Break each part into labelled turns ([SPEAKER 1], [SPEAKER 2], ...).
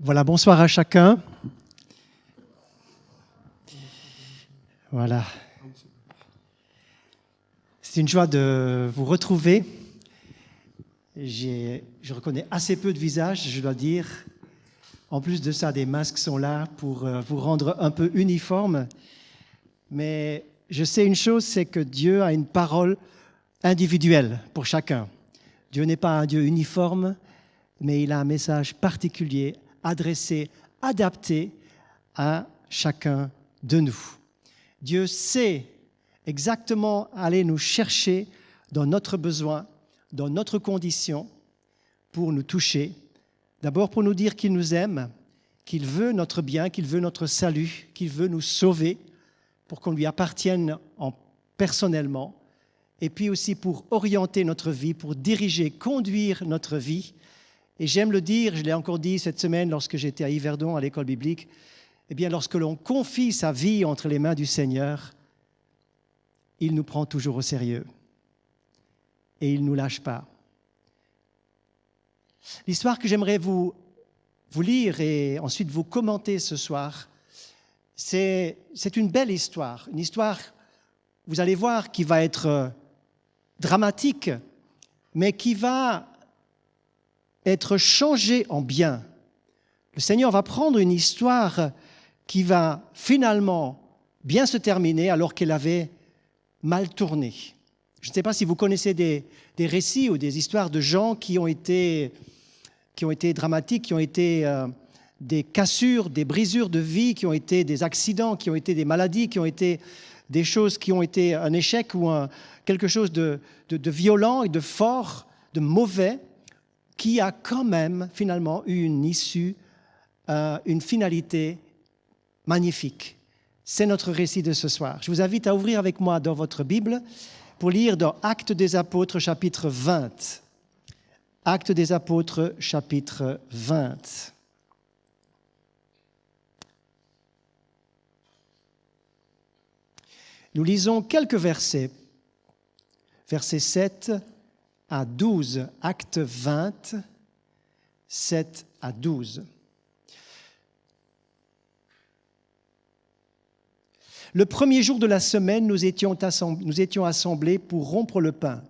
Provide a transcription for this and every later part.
[SPEAKER 1] Voilà, bonsoir à chacun. Voilà. C'est une joie de vous retrouver. Je reconnais assez peu de visages, je dois dire. En plus de ça, des masques sont là pour vous rendre un peu uniforme. Mais je sais une chose, c'est que Dieu a une parole individuelle pour chacun. Dieu n'est pas un Dieu uniforme, mais il a un message particulier, adressé, adapté à chacun de nous. Dieu sait exactement aller nous chercher dans notre besoin, dans notre condition, pour nous toucher. D'abord pour nous dire qu'il nous aime, qu'il veut notre bien, qu'il veut notre salut, qu'il veut nous sauver, pour qu'on lui appartienne personnellement, et puis aussi pour orienter notre vie, pour diriger, conduire notre vie. Et j'aime le dire, je l'ai encore dit cette semaine lorsque j'étais à Yverdon, à l'école biblique, eh bien, lorsque l'on confie sa vie entre les mains du Seigneur, il nous prend toujours au sérieux et il ne nous lâche pas. L'histoire que j'aimerais vous lire et ensuite vous commenter ce soir, c'est une belle histoire, une histoire, vous allez voir, qui va être dramatique, mais qui va être changée en bien. Le Seigneur va prendre une histoire qui va finalement bien se terminer alors qu'elle avait mal tourné. Je ne sais pas si vous connaissez des récits ou des histoires de gens qui ont été dramatiques, qui ont été des cassures, des brisures de vie, qui ont été des accidents, qui ont été des maladies, qui ont été des choses qui ont été un échec ou quelque chose de violent et de fort, de mauvais, qui a quand même finalement eu une issue, une finalité magnifique. C'est notre récit de ce soir. Je vous invite à ouvrir avec moi dans votre Bible pour lire dans Actes des Apôtres, chapitre 20. Actes des Apôtres, chapitre 20. Nous lisons quelques versets, versets 7 à 12, Actes 20, 7 à 12. Le premier jour de la semaine, nous étions assemblés pour rompre le pain.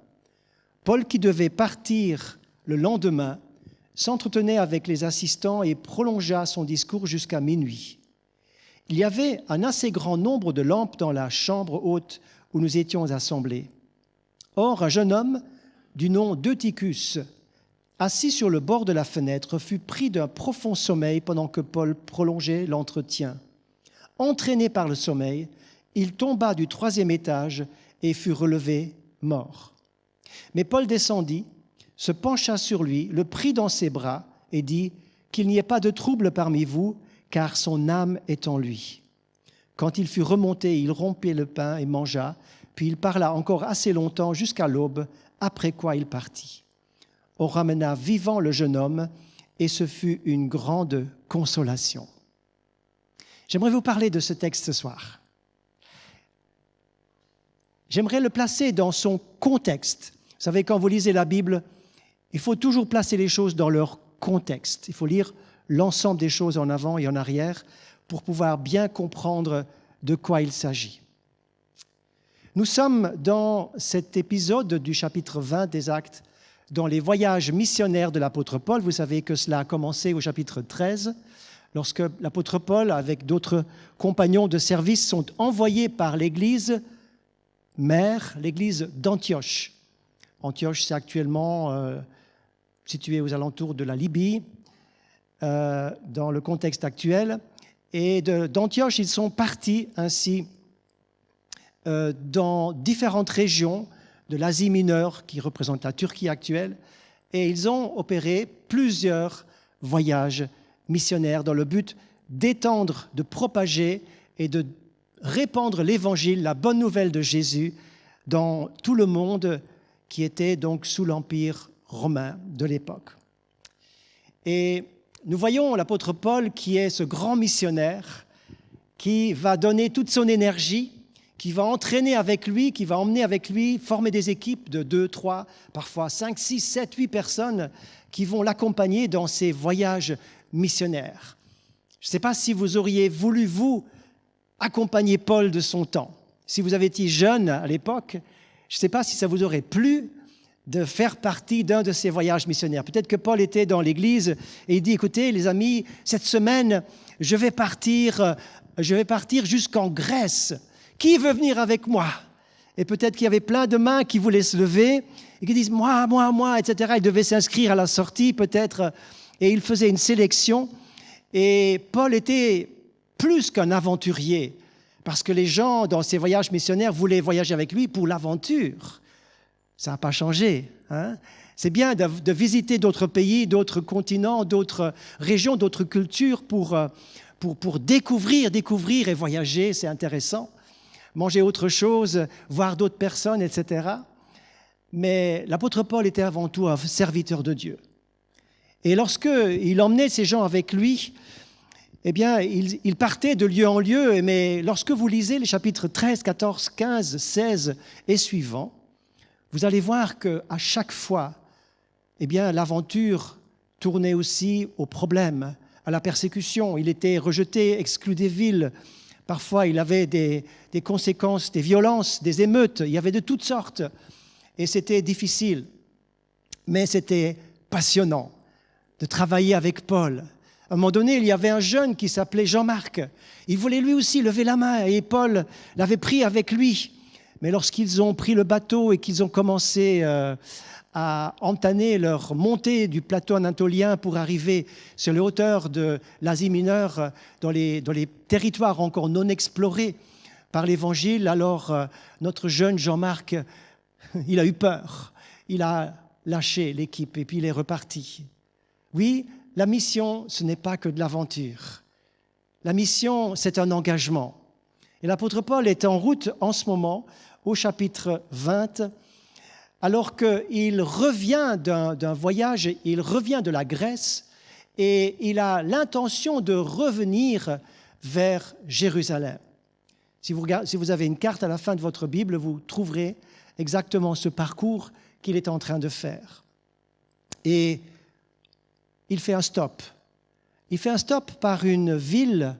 [SPEAKER 1] Paul, qui devait partir le lendemain, s'entretenait avec les assistants et prolongea son discours jusqu'à minuit. Il y avait un assez grand nombre de lampes dans la chambre haute où nous étions assemblés. Or, un jeune homme du nom d'Eutychus, assis sur le bord de la fenêtre, fut pris d'un profond sommeil pendant que Paul prolongeait l'entretien. Entraîné par le sommeil, il tomba du 3e étage et fut relevé mort. Mais Paul descendit, se pencha sur lui, le prit dans ses bras et dit « Qu'il n'y ait pas de trouble parmi vous, car son âme est en lui. » Quand il fut remonté, il rompit le pain et mangea, puis il parla encore assez longtemps jusqu'à l'aube, après quoi il partit. On ramena vivant le jeune homme et ce fut une grande consolation. J'aimerais vous parler de ce texte ce soir. J'aimerais le placer dans son contexte. Vous savez, quand vous lisez la Bible, il faut toujours placer les choses dans leur contexte. Il faut lire l'ensemble des choses en avant et en arrière pour pouvoir bien comprendre de quoi il s'agit. Nous sommes dans cet épisode du chapitre 20 des Actes, dans les voyages missionnaires de l'apôtre Paul. Vous savez que cela a commencé au chapitre 13, lorsque l'apôtre Paul, avec d'autres compagnons de service, sont envoyés par l'église mère, l'église d'Antioche. Antioche, c'est actuellement situé aux alentours de la Libye, dans le contexte actuel. Et d'Antioche, ils sont partis ainsi dans différentes régions de l'Asie mineure, qui représente la Turquie actuelle, et ils ont opéré plusieurs voyages missionnaires dans le but d'étendre, de propager et de répandre l'Évangile, la bonne nouvelle de Jésus, dans tout le monde qui était donc sous l'Empire romain de l'époque. Et nous voyons l'apôtre Paul qui est ce grand missionnaire qui va donner toute son énergie, qui va entraîner avec lui, qui va emmener avec lui, former des équipes de 2, 3, parfois 5, 6, 7, 8 personnes qui vont l'accompagner dans ses voyages missionnaires. Je ne sais pas si vous auriez voulu, vous, accompagner Paul de son temps. Si vous avez été jeune à l'époque, je ne sais pas si ça vous aurait plu de faire partie d'un de ces voyages missionnaires. Peut-être que Paul était dans l'église et il dit, écoutez les amis, cette semaine, je vais partir jusqu'en Grèce. Qui veut venir avec moi? Et peut-être qu'il y avait plein de mains qui voulaient se lever et qui disent, moi, etc. Ils devaient s'inscrire à la sortie peut-être et il faisait une sélection. Et Paul était plus qu'un aventurier parce que les gens dans ces voyages missionnaires voulaient voyager avec lui pour l'aventure. Ça n'a pas changé. Hein? C'est bien de visiter d'autres pays, d'autres continents, d'autres régions, d'autres cultures pour découvrir et voyager, c'est intéressant. Manger autre chose, voir d'autres personnes, etc. Mais l'apôtre Paul était avant tout un serviteur de Dieu. Et lorsqu'il emmenait ces gens avec lui, eh bien, il partait de lieu en lieu. Mais lorsque vous lisez les chapitres 13, 14, 15, 16 et suivants, vous allez voir qu'à chaque fois, eh bien, l'aventure tournait aussi aux problèmes, à la persécution. Il était rejeté, exclu des villes. Parfois, il avait des conséquences, des violences, des émeutes. Il y avait de toutes sortes. Et c'était difficile. Mais c'était passionnant de travailler avec Paul. À un moment donné, il y avait un jeune qui s'appelait Jean-Marc. Il voulait lui aussi lever la main et Paul l'avait pris avec lui. Mais lorsqu'ils ont pris le bateau et qu'ils ont commencé à entamer leur montée du plateau anatolien pour arriver sur les hauteurs de l'Asie mineure, dans les territoires encore non explorés par l'Évangile, alors notre jeune Jean-Marc, il a eu peur. Il a lâché l'équipe et puis il est reparti. Oui, la mission, ce n'est pas que de l'aventure. La mission, c'est un engagement. Et l'apôtre Paul est en route en ce moment, au chapitre 20, alors qu'il revient d'un voyage, il revient de la Grèce et il a l'intention de revenir vers Jérusalem. Si vous avez une carte à la fin de votre Bible, vous trouverez exactement ce parcours qu'il est en train de faire. Et il fait un stop. Il fait un stop par une ville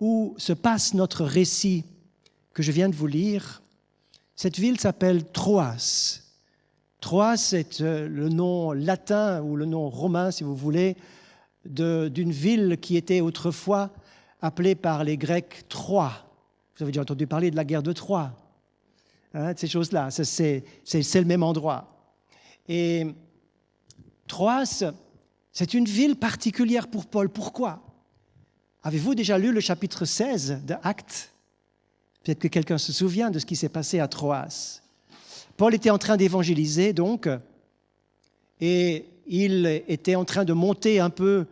[SPEAKER 1] où se passe notre récit que je viens de vous lire. Cette ville s'appelle Troas. Troas est le nom latin ou le nom romain, si vous voulez, d'une ville qui était autrefois appelée par les Grecs Troie. Vous avez déjà entendu parler de la guerre de Troie, hein, de ces choses-là. C'est le même endroit. Et Troas, c'est une ville particulière pour Paul. Pourquoi? Avez-vous déjà lu le chapitre 16 de Actes? Peut-être que quelqu'un se souvient de ce qui s'est passé à Troas. Paul était en train d'évangéliser, donc, et il était en train de monter un peu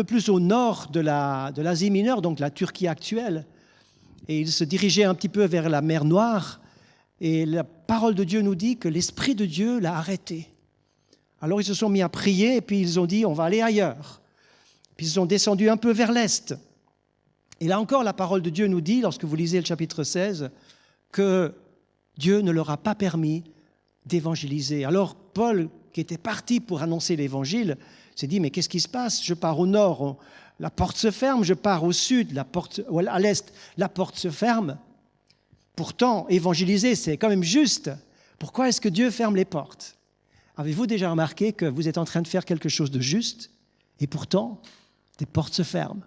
[SPEAKER 1] plus au nord de l'Asie mineure, donc la Turquie actuelle, et il se dirigeait un petit peu vers la mer Noire, et la parole de Dieu nous dit que l'Esprit de Dieu l'a arrêté. Alors ils se sont mis à prier, et puis ils ont dit, on va aller ailleurs. Puis ils sont descendus un peu vers l'est. Et là encore, la parole de Dieu nous dit, lorsque vous lisez le chapitre 16, que Dieu ne leur a pas permis d'évangéliser. Alors Paul, qui était parti pour annoncer l'évangile, s'est dit, mais qu'est-ce qui se passe? Je pars au nord, la porte se ferme, je pars au sud, à l'est, la porte se ferme. Pourtant, évangéliser, c'est quand même juste. Pourquoi est-ce que Dieu ferme les portes? Avez-vous déjà remarqué que vous êtes en train de faire quelque chose de juste et pourtant, des portes se ferment?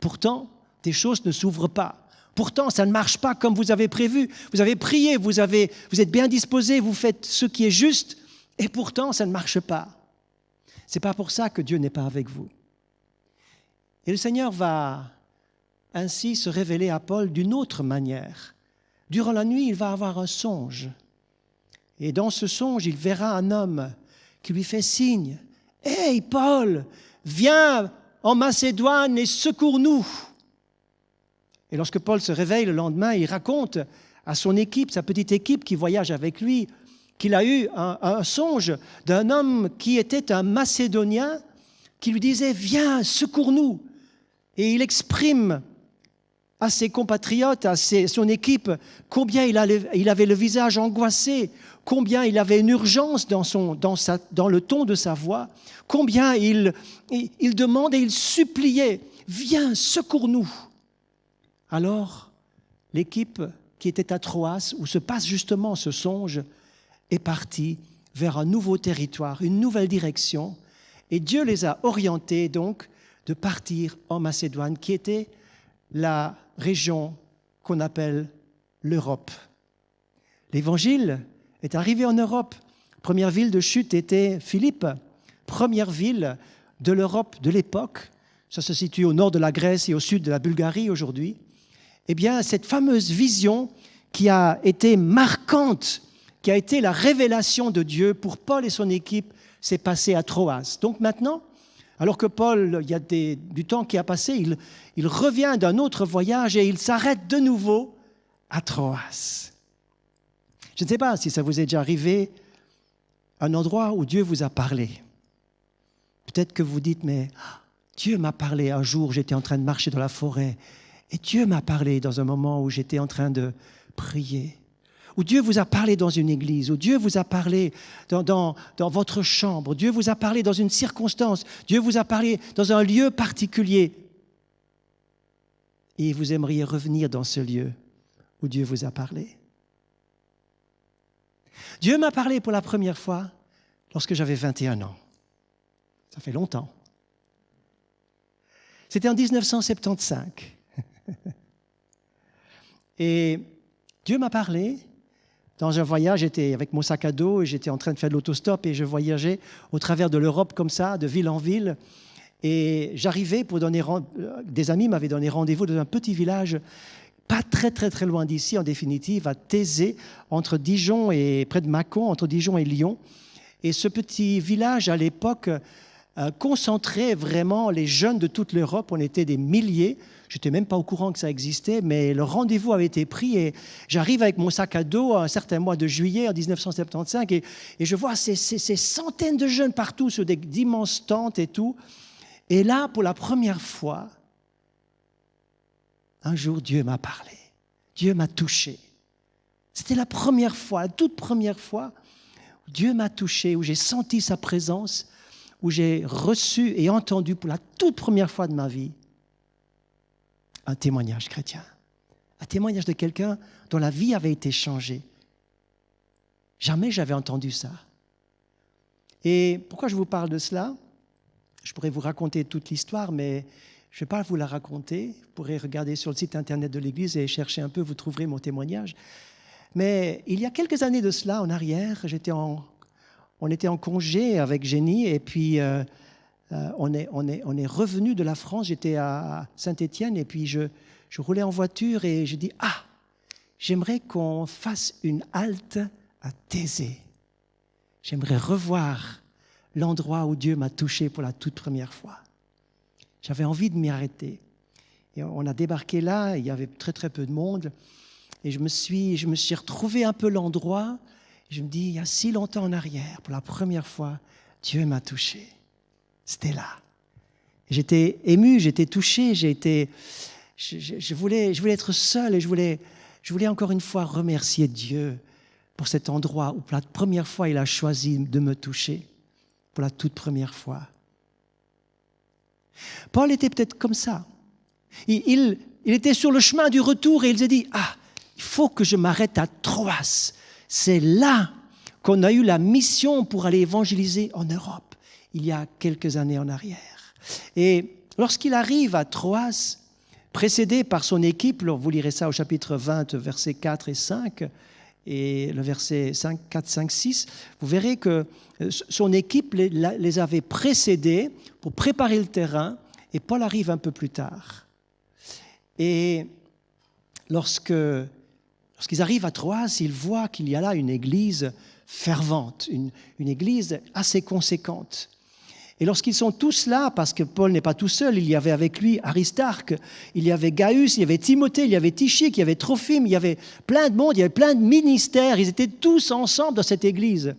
[SPEAKER 1] Pourtant, des choses ne s'ouvrent pas. Pourtant, ça ne marche pas comme vous avez prévu. Vous avez prié, vous êtes bien disposé, vous faites ce qui est juste, et pourtant, ça ne marche pas. Ce n'est pas pour ça que Dieu n'est pas avec vous. Et le Seigneur va ainsi se révéler à Paul d'une autre manière. Durant la nuit, il va avoir un songe. Et dans ce songe, il verra un homme qui lui fait signe. « Hey, Paul, viens en Macédoine et secours-nous !» Et lorsque Paul se réveille le lendemain, il raconte à son équipe, sa petite équipe qui voyage avec lui, qu'il a eu un songe d'un homme qui était un Macédonien qui lui disait « Viens, secours-nous !» Et il exprime à ses compatriotes, son équipe, combien il avait le visage angoissé, combien il avait une urgence dans le ton de sa voix, combien il demandait, il suppliait, « Viens, secours-nous » Alors, l'équipe qui était à Troas, où se passe justement ce songe, est partie vers un nouveau territoire, une nouvelle direction, et Dieu les a orientés donc de partir en Macédoine, qui était la région qu'on appelle l'Europe. L'Évangile est arrivé en Europe. Première ville de chute était Philippe, première ville de l'Europe de l'époque. Ça se situe au nord de la Grèce et au sud de la Bulgarie aujourd'hui. Eh bien, cette fameuse vision qui a été marquante, qui a été la révélation de Dieu pour Paul et son équipe, s'est passée à Troas. Donc maintenant, alors que Paul, il y a du temps qui a passé, il revient d'un autre voyage et il s'arrête de nouveau à Troas. Je ne sais pas si ça vous est déjà arrivé, un endroit où Dieu vous a parlé. Peut-être que vous dites, mais Dieu m'a parlé un jour, j'étais en train de marcher dans la forêt, et Dieu m'a parlé dans un moment où j'étais en train de prier. Ou Dieu vous a parlé dans une église, ou Dieu vous a parlé dans votre chambre, Dieu vous a parlé dans une circonstance, Dieu vous a parlé dans un lieu particulier. Et vous aimeriez revenir dans ce lieu où Dieu vous a parlé. Dieu m'a parlé pour la première fois lorsque j'avais 21 ans. Ça fait longtemps. C'était en 1975. Et Dieu m'a parlé dans un voyage. J'étais avec mon sac à dos et j'étais en train de faire de l'autostop et je voyageais au travers de l'Europe comme ça, de ville en ville. Et j'arrivais pour des amis m'avaient donné rendez-vous dans un petit village pas très très très loin d'ici, en définitive, à Thésée, entre Dijon et près de Mâcon, entre Dijon et Lyon. Et ce petit village, à l'époque, concentrait vraiment les jeunes de toute l'Europe. On était des milliers. Je n'étais même pas au courant que ça existait, mais le rendez-vous avait été pris. Et j'arrive avec mon sac à dos un certain mois de juillet en 1975 et je vois ces centaines de jeunes partout sur d'immenses tentes et tout. Et là, pour la première fois, un jour, Dieu m'a parlé. Dieu m'a touché. C'était la première fois, la toute première fois où Dieu m'a touché, où j'ai senti sa présence, où j'ai reçu et entendu pour la toute première fois de ma vie un témoignage chrétien. Un témoignage de quelqu'un dont la vie avait été changée. Jamais j'avais entendu ça. Et pourquoi je vous parle de cela ? Je pourrais vous raconter toute l'histoire, mais je ne vais pas vous la raconter. Vous pourrez regarder sur le site internet de l'Église et chercher un peu, vous trouverez mon témoignage. Mais il y a quelques années de cela, en arrière, on était en congé avec Jenny et puis on est revenu de la France. J'étais à Saint-Étienne et puis je roulais en voiture et je dis « Ah, j'aimerais qu'on fasse une halte à Thésée. J'aimerais revoir l'endroit où Dieu m'a touché pour la toute première fois. » J'avais envie de m'y arrêter. Et on a débarqué là, il y avait très très peu de monde. Et je me suis retrouvé un peu l'endroit. Et je me dis, il y a si longtemps en arrière, pour la première fois, Dieu m'a touché. C'était là. Et j'étais ému, j'étais touché, je voulais être seul et je voulais encore une fois remercier Dieu pour cet endroit où pour la première fois, il a choisi de me toucher. Pour la toute première fois. Paul était peut-être comme ça. Il était sur le chemin du retour et il s'est dit « Ah, il faut que je m'arrête à Troas. C'est là qu'on a eu la mission pour aller évangéliser en Europe, il y a quelques années en arrière. » Et lorsqu'il arrive à Troas, précédé par son équipe, vous lirez ça au chapitre 20, versets 4 et 5, et le verset 4, 5, 6, vous verrez que son équipe les avait précédés pour préparer le terrain, et Paul arrive un peu plus tard. Et lorsqu'ils arrivent à Troas, ils voient qu'il y a là une église fervente, une église assez conséquente. Et lorsqu'ils sont tous là, parce que Paul n'est pas tout seul, il y avait avec lui Aristarque, il y avait Gaius, il y avait Timothée, il y avait Tychik, il y avait Trophime, il y avait plein de monde, il y avait plein de ministères, ils étaient tous ensemble dans cette église.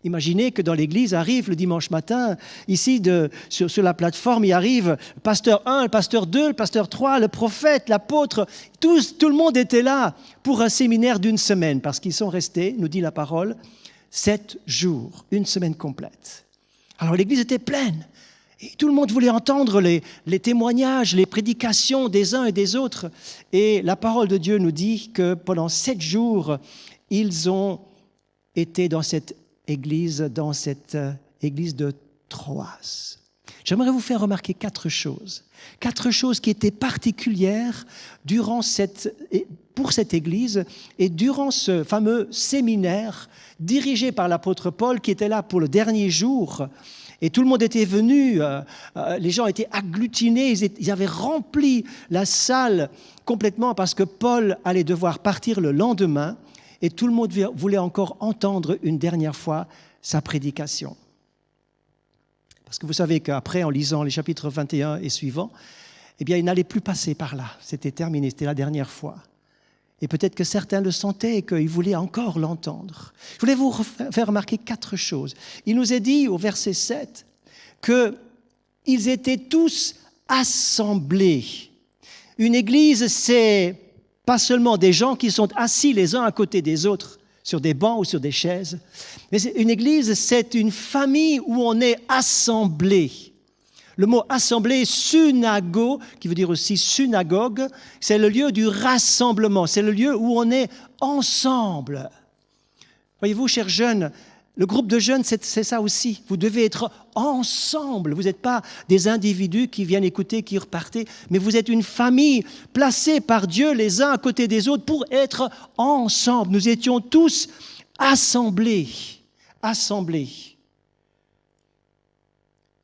[SPEAKER 1] Imaginez que dans l'église arrive le dimanche matin, ici sur la plateforme, il arrive le pasteur 1, le pasteur 2, le pasteur 3, le prophète, l'apôtre. Tout le monde était là pour un séminaire d'une semaine parce qu'ils sont restés, nous dit la parole, 7 jours, une semaine complète. Alors l'église était pleine et tout le monde voulait entendre les témoignages, les prédications des uns et des autres. Et la parole de Dieu nous dit que pendant 7 jours, ils ont été dans cette église de Troas. J'aimerais vous faire remarquer 4 choses. 4 choses qui étaient particulières pour cette église et durant ce fameux séminaire dirigé par l'apôtre Paul qui était là pour le dernier jour. Et tout le monde était venu, les gens étaient agglutinés, ils avaient rempli la salle complètement parce que Paul allait devoir partir le lendemain. Et tout le monde voulait encore entendre une dernière fois sa prédication. Parce que vous savez qu'après, en lisant les chapitres 21 et suivants, eh bien, il n'allait plus passer par là. C'était terminé, c'était la dernière fois. Et peut-être que certains le sentaient et qu'ils voulaient encore l'entendre. Je voulais vous faire remarquer 4 choses. Il nous est dit au verset 7 qu'ils étaient tous assemblés. Une église, c'est pas seulement des gens qui sont assis les uns à côté des autres sur des bancs ou sur des chaises, mais une église, c'est une famille où on est assemblé. Le mot assemblé, synago, qui veut dire aussi synagogue, c'est le lieu du rassemblement, c'est le lieu où on est ensemble. Voyez-vous, chers jeunes, le groupe de jeunes, c'est ça aussi. Vous devez être ensemble. Vous n'êtes pas des individus qui viennent écouter, qui repartent, mais vous êtes une famille placée par Dieu les uns à côté des autres pour être ensemble. Nous étions tous assemblés.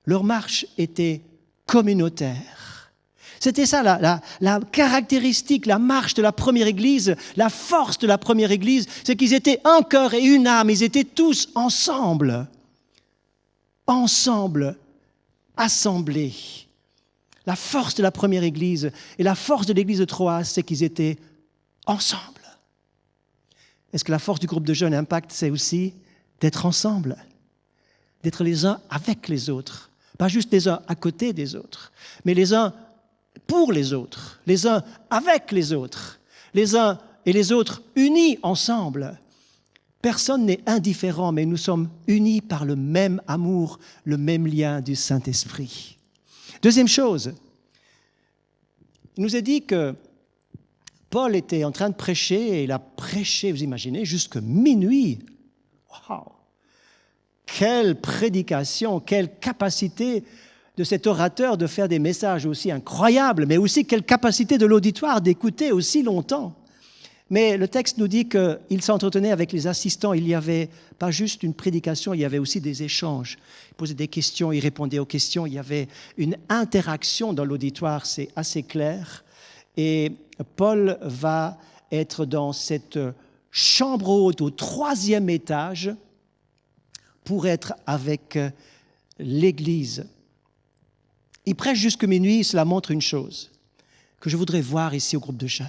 [SPEAKER 1] Leur marche était communautaire. C'était ça la caractéristique, la marche de la première Église, la force de la première Église, c'est qu'ils étaient un cœur et une âme, ils étaient tous ensemble, assemblés. La force de la première Église et la force de l'Église de Troas, c'est qu'ils étaient ensemble. Est-ce que la force du groupe de jeunes Impact, c'est aussi d'être ensemble, d'être les uns avec les autres, pas juste les uns à côté des autres, mais les uns pour les autres, les uns avec les autres, les uns et les autres unis ensemble. Personne n'est indifférent, mais nous sommes unis par le même amour, le même lien du Saint-Esprit. Deuxième chose, il nous est dit que Paul était en train de prêcher, et il a prêché, vous imaginez, jusqu'à minuit. Waouh! Quelle prédication, quelle capacité de cet orateur de faire des messages aussi incroyables, mais aussi quelle capacité de l'auditoire d'écouter aussi longtemps. Mais le texte nous dit qu'il s'entretenait avec les assistants. Il n'y avait pas juste une prédication, il y avait aussi des échanges. Il posait des questions, il répondait aux questions. Il y avait une interaction dans l'auditoire, c'est assez clair. Et Paul va être dans cette chambre haute au 3e étage pour être avec l'Église. Il prêche jusqu'à minuit, cela montre une chose que je voudrais voir ici au groupe de jeunes.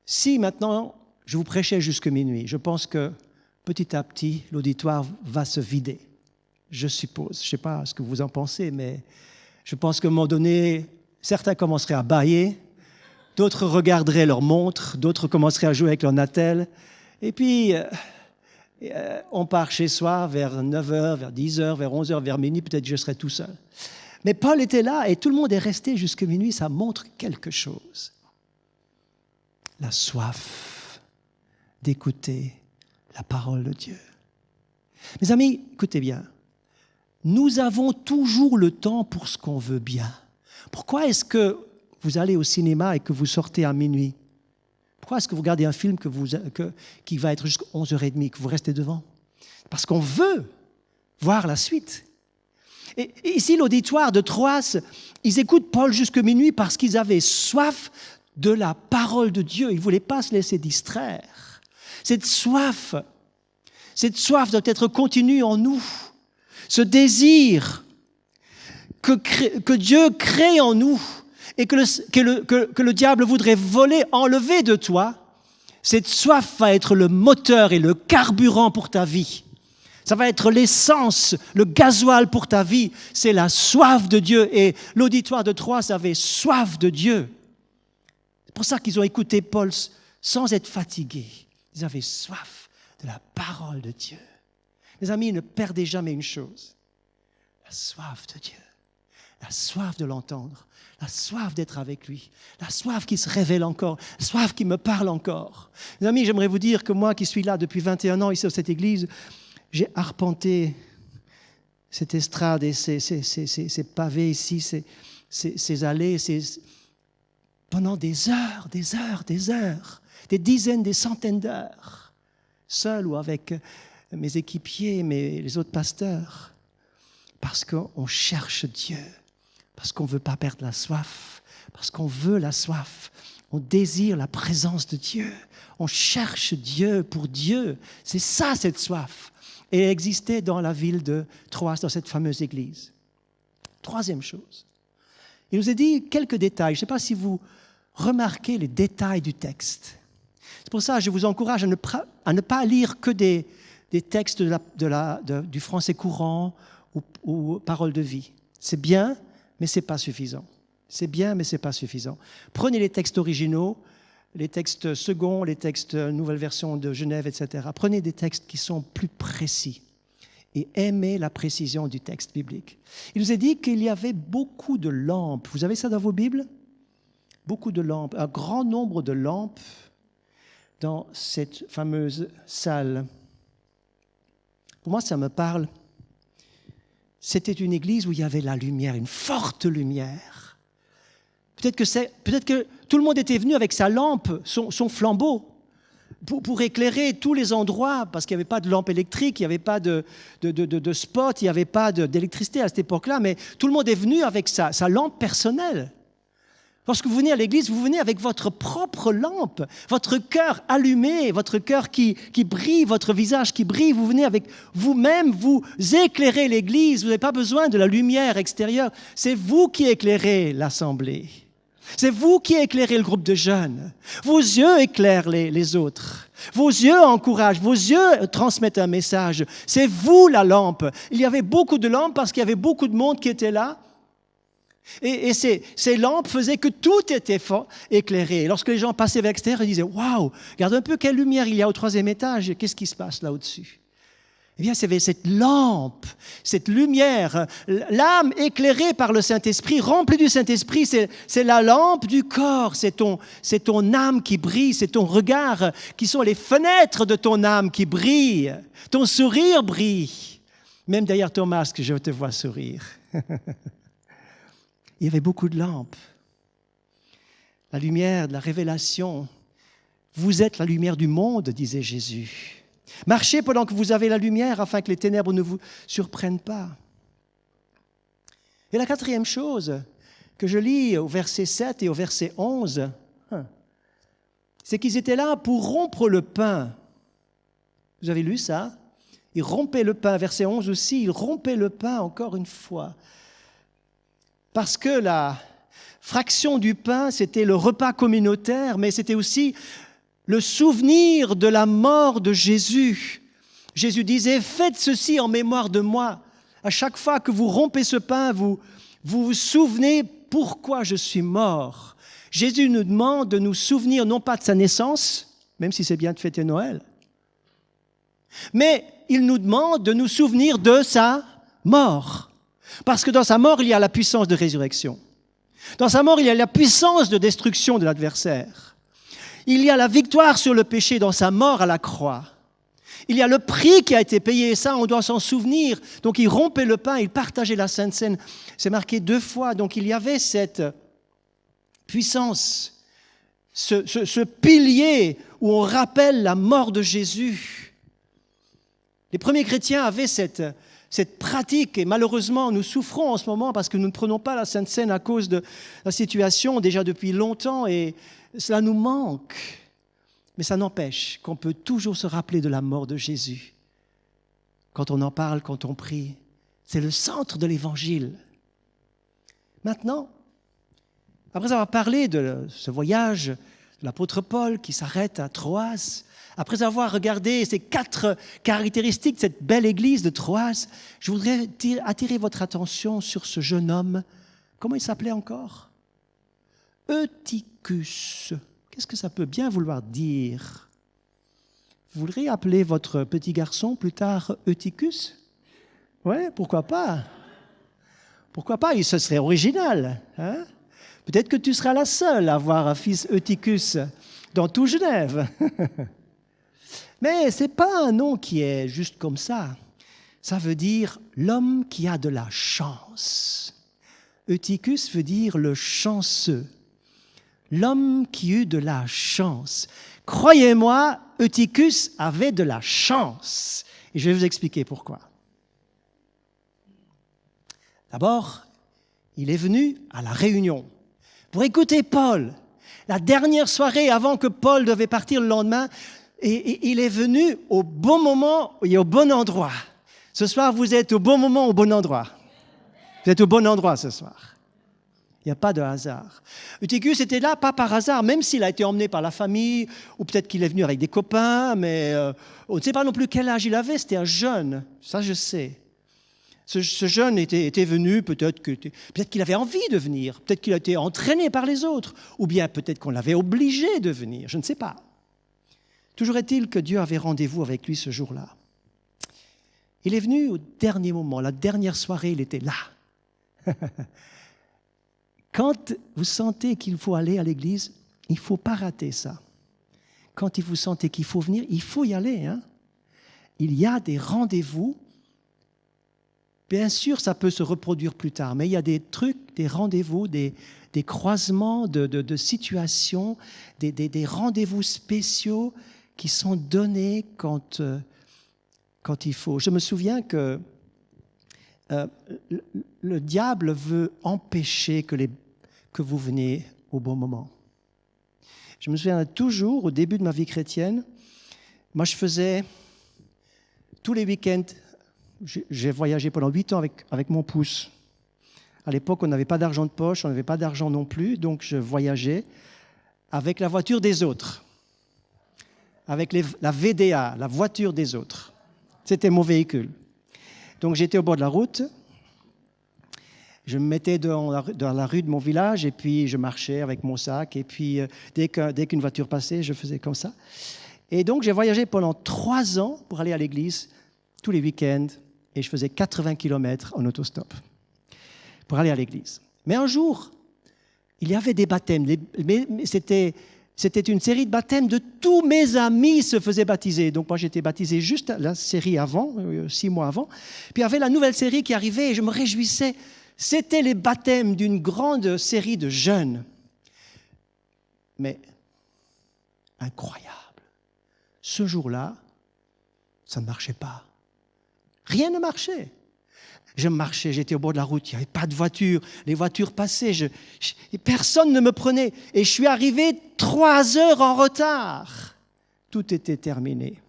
[SPEAKER 1] Si maintenant je vous prêchais jusqu'à minuit, je pense que petit à petit l'auditoire va se vider. Je suppose, je ne sais pas ce que vous en pensez, mais je pense qu'à un moment donné, certains commenceraient à bâiller, d'autres regarderaient leur montre, d'autres commenceraient à jouer avec leur natel, et puis on part chez soi vers 9h, vers 10h, vers 11h, vers minuit, peut-être que je serai tout seul. Mais Paul était là et tout le monde est resté jusqu'à minuit, ça montre quelque chose. La soif d'écouter la parole de Dieu. Mes amis, écoutez bien, nous avons toujours le temps pour ce qu'on veut bien. Pourquoi est-ce que vous allez au cinéma et que vous sortez à minuit? Pourquoi est-ce que vous regardez un film qui va être jusqu'à 11h30, que vous restez devant? Parce qu'on veut voir la suite. Et ici, l'auditoire de Troas, ils écoutent Paul jusqu'à minuit parce qu'ils avaient soif de la parole de Dieu. Ils ne voulaient pas se laisser distraire. Cette soif doit être continue en nous. Ce désir que Dieu crée en nous, et que le diable voudrait voler, enlever de toi, Cette soif va être le moteur et le carburant pour ta vie. Ça va être l'essence, le gasoil pour ta vie. C'est la soif de Dieu. Et l'auditoire de Troyes avait soif de Dieu. C'est pour ça qu'ils ont écouté Paul sans être fatigués. Ils avaient soif de la parole de Dieu. Mes amis, ne perdez jamais une chose. La soif de Dieu. La soif de l'entendre. La soif d'être avec lui. La soif qui se révèle encore. La soif qui me parle encore. Mes amis, j'aimerais vous dire que moi qui suis là depuis 21 ans ici dans cette église, j'ai arpenté cette estrade et ces pavés ici, ces allées, pendant des heures, des dizaines, des centaines d'heures, seul ou avec mes équipiers, les autres pasteurs, parce qu'on cherche Dieu, parce qu'on ne veut pas perdre la soif, parce qu'on veut la soif, on désire la présence de Dieu, on cherche Dieu pour Dieu. C'est ça cette soif. Et elle existait dans la ville de Troyes, dans cette fameuse église. Troisième chose, il nous a dit quelques détails. Je ne sais pas si vous remarquez les détails du texte. C'est pour ça que je vous encourage à ne pas lire que des textes du français courant ou paroles de vie. C'est bien, mais ce n'est pas suffisant. C'est bien, mais ce n'est pas suffisant. Prenez les textes originaux, les textes seconds, les textes nouvelle version de Genève, etc. Prenez des textes qui sont plus précis et aimez la précision du texte biblique. Il nous est dit qu'il y avait beaucoup de lampes. Vous avez ça dans vos Bibles? Beaucoup de lampes, un grand nombre de lampes dans cette fameuse salle. Pour moi, ça me parle. C'était une église où il y avait la lumière, une forte lumière. Peut-être que tout le monde était venu avec sa lampe, son flambeau, pour éclairer tous les endroits, parce qu'il n'y avait pas de lampe électrique, il n'y avait pas de spot, il n'y avait pas d'électricité à cette époque-là, mais tout le monde est venu avec sa lampe personnelle. Lorsque vous venez à l'église, vous venez avec votre propre lampe, votre cœur allumé, votre cœur qui brille, votre visage qui brille. Vous venez avec vous-même, vous éclairez l'église. Vous n'avez pas besoin de la lumière extérieure. C'est vous qui éclairez l'assemblée. C'est vous qui éclairez le groupe de jeunes. Vos yeux éclairent les autres. Vos yeux encouragent, vos yeux transmettent un message. C'est vous la lampe. Il y avait beaucoup de lampes parce qu'il y avait beaucoup de monde qui était là. Et ces lampes faisaient que tout était éclairé. Lorsque les gens passaient vers l'extérieur, ils disaient « Waouh, regarde un peu quelle lumière il y a au 3e étage, qu'est-ce qui se passe là au-dessus ?» Eh bien, c'est cette lampe, cette lumière, l'âme éclairée par le Saint-Esprit, remplie du Saint-Esprit, c'est la lampe du corps, c'est ton âme qui brille, c'est ton regard, qui sont les fenêtres de ton âme qui brillent. Ton sourire brille. Même derrière ton masque, je te vois sourire. Il y avait beaucoup de lampes. La lumière de la révélation. Vous êtes la lumière du monde, disait Jésus. Marchez pendant que vous avez la lumière afin que les ténèbres ne vous surprennent pas. Et la 4e chose que je lis au verset 7 et au verset 11, c'est qu'ils étaient là pour rompre le pain. Vous avez lu ça? Ils rompaient le pain. Verset 11 aussi, ils rompaient le pain encore une fois. Parce que la fraction du pain, c'était le repas communautaire, mais c'était aussi le souvenir de la mort de Jésus. Jésus disait « Faites ceci en mémoire de moi ». À chaque fois que vous rompez ce pain, vous vous souvenez pourquoi je suis mort. Jésus nous demande de nous souvenir non pas de sa naissance, même si c'est bien de fêter Noël, mais il nous demande de nous souvenir de sa mort. Parce que dans sa mort, il y a la puissance de résurrection. Dans sa mort, il y a la puissance de destruction de l'adversaire. Il y a la victoire sur le péché dans sa mort à la croix. Il y a le prix qui a été payé, et ça, on doit s'en souvenir. Donc, il rompait le pain, il partageait la Sainte Seine. C'est marqué 2 fois. Donc, il y avait cette puissance, ce pilier où on rappelle la mort de Jésus. Les premiers chrétiens avaient cette pratique, et malheureusement, nous souffrons en ce moment parce que nous ne prenons pas la Sainte Seine à cause de la situation déjà depuis longtemps, et cela nous manque. Mais ça n'empêche qu'on peut toujours se rappeler de la mort de Jésus. Quand on en parle, quand on prie, c'est le centre de l'Évangile. Maintenant, après avoir parlé de ce voyage l'apôtre Paul qui s'arrête à Troas. Après avoir regardé ces 4 caractéristiques de cette belle église de Troas, je voudrais attirer votre attention sur ce jeune homme. Comment il s'appelait encore? Eutychus. Qu'est-ce que ça peut bien vouloir dire? Vous voudriez appeler votre petit garçon plus tard Eutychus? Oui, pourquoi pas? Pourquoi pas? Ce serait original. Hein? Peut-être que tu seras la seule à avoir un fils Eutychus dans tout Genève. Mais ce n'est pas un nom qui est juste comme ça. Ça veut dire l'homme qui a de la chance. Eutychus veut dire le chanceux. L'homme qui eut de la chance. Croyez-moi, Eutychus avait de la chance. Et je vais vous expliquer pourquoi. D'abord, il est venu à la réunion pour écouter Paul. La dernière soirée avant que Paul devait partir le lendemain, et il est venu au bon moment et au bon endroit. Ce soir, vous êtes au bon moment, au bon endroit. Vous êtes au bon endroit ce soir. Il n'y a pas de hasard. Eutychus était là, pas par hasard, même s'il a été emmené par la famille, ou peut-être qu'il est venu avec des copains, mais on ne sait pas non plus quel âge il avait, c'était un jeune, ça je sais. Ce jeune était venu, peut-être qu'il avait envie de venir, peut-être qu'il a été entraîné par les autres, ou bien peut-être qu'on l'avait obligé de venir, je ne sais pas. Toujours est-il que Dieu avait rendez-vous avec lui ce jour-là. Il est venu au dernier moment, la dernière soirée, il était là. Quand vous sentez qu'il faut aller à l'église, il ne faut pas rater ça. Quand vous sentez qu'il faut venir, il faut y aller. Hein? Il y a des rendez-vous. Bien sûr, ça peut se reproduire plus tard, mais il y a des trucs, des rendez-vous, des croisements de situations, des rendez-vous spéciaux qui sont donnés quand il faut. Je me souviens que le diable veut empêcher que vous veniez au bon moment. Je me souviens toujours, au début de ma vie chrétienne, moi je faisais tous les week-ends, j'ai voyagé pendant 8 ans avec mon pouce. À l'époque, on n'avait pas d'argent de poche, on n'avait pas d'argent non plus, donc je voyageais avec la voiture des autres, avec la VDA, la voiture des autres. C'était mon véhicule. Donc j'étais au bord de la route, je me mettais dans la rue de mon village et puis je marchais avec mon sac et puis dès qu'une voiture passait, je faisais comme ça. Et donc j'ai voyagé pendant 3 ans pour aller à l'église tous les week-ends et je faisais 80 km en autostop pour aller à l'église. Mais un jour, il y avait des baptêmes, mais c'était une série de baptêmes de tous mes amis se faisaient baptiser. Donc moi j'étais baptisé juste la série avant, 6 mois avant. Puis il y avait la nouvelle série qui arrivait et je me réjouissais. C'était les baptêmes d'une grande série de jeunes. Mais incroyable. Ce jour-là, ça ne marchait pas. Rien ne marchait. Je marchais, j'étais au bord de la route, il n'y avait pas de voiture, les voitures passaient, personne ne me prenait. Et je suis arrivé 3 heures en retard. Tout était terminé.